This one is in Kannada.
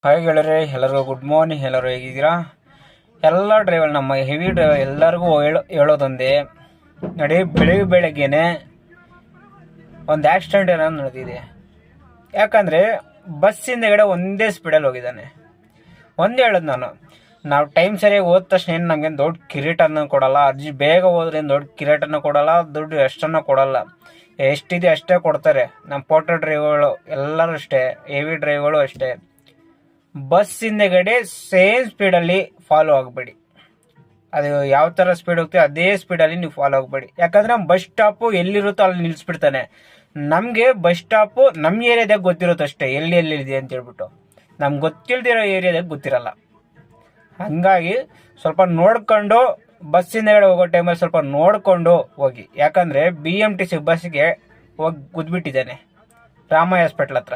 ಹಾಯ್ ಗೆಳೆಯರೆ, ಎಲ್ಲರಿಗೂ ಗುಡ್ ಮಾರ್ನಿಂಗ್. ಎಲ್ಲರೂ ಹೇಗಿದ್ದೀರಾ? ಎಲ್ಲ ಡ್ರೈವರ್, ನಮ್ಮ ಹೆವಿ ಡ್ರೈವರ್ ಎಲ್ಲರಿಗೂ ಹೇಳೋದೊಂದೇ, ನೋಡಿ, ಬೆಳಗ್ಗೆನೆ ಒಂದು ಆಕ್ಸಿಡೆಂಟ್ ಏನೋ ನಡೆದಿದೆ. ಯಾಕಂದರೆ ಬಸ್ ಹಿಂದೆಗಡೆ ಒಂದೇ ಸ್ಪೀಡಲ್ಲಿ ಹೋಗಿದ್ದಾನೆ. ಒಂದೇ ಹೇಳೋದು ನಾವು ಟೈಮ್ ಸರಿಯಾಗಿ ಹೋದ ತಕ್ಷಣ ಏನು ನಮಗೇನು ದೊಡ್ಡ ಕಿರೀಟನ್ನು ಕೊಡಲ್ಲ, ಬೇಗ ಹೋದ್ರೆ ಏನು ದೊಡ್ಡ ಕಿರೀಟನ್ನು ಕೊಡಲ್ಲ, ದುಡ್ಡು ಎಷ್ಟನ್ನು ಕೊಡಲ್ಲ. ಎಷ್ಟಿದೆ ಅಷ್ಟೇ ಕೊಡ್ತಾರೆ. ನಮ್ಮ ಪೋಟೋ ಡ್ರೈವರ್ಗಳು ಎಲ್ಲರೂ ಅಷ್ಟೇ, ಹೆವಿ ಡ್ರೈವರ್ಗಳು ಅಷ್ಟೇ. ಬಸ್ ಹಿಂದೆಗಡೆ ಸೇಮ್ ಸ್ಪೀಡಲ್ಲಿ ಫಾಲೋ ಆಗಬೇಡಿ. ಅದು ಯಾವ ಥರ ಸ್ಪೀಡ್ ಹೋಗ್ತೀವಿ ಅದೇ ಸ್ಪೀಡಲ್ಲಿ ನೀವು ಫಾಲೋ ಆಗಬೇಡಿ. ಯಾಕಂದರೆ ಬಸ್ ಸ್ಟಾಪು ಎಲ್ಲಿರುತ್ತೋ ಅಲ್ಲಿ ನಿಲ್ಲಿಸ್ಬಿಡ್ತಾನೆ. ನಮಗೆ ಬಸ್ ಸ್ಟಾಪು ನಮ್ಮ ಏರಿಯಾದಾಗ ಗೊತ್ತಿರುತ್ತೆ ಅಷ್ಟೇ, ಎಲ್ಲಿದೆ ಅಂತ ಹೇಳ್ಬಿಟ್ಟು. ನಮ್ಗೆ ಗೊತ್ತಿಲ್ದಿರೋ ಏರಿಯಾದಾಗ ಗೊತ್ತಿರಲ್ಲ. ಹಾಗಾಗಿ ಸ್ವಲ್ಪ ನೋಡ್ಕೊಂಡು ಬಸ್ ಹಿಂದೆಗಡೆ ಹೋಗೋ ಟೈಮಲ್ಲಿ ಸ್ವಲ್ಪ ನೋಡಿಕೊಂಡು ಹೋಗಿ. ಯಾಕಂದರೆ BMTC ಬಸ್ಸಿಗೆ ಹೋಗಿ ಗುದ್ಬಿಟ್ಟಿದ್ದಾನೆ ರಾಮಯ್ಯ ಹಾಸ್ಪಿಟ್ಲ್ ಹತ್ರ.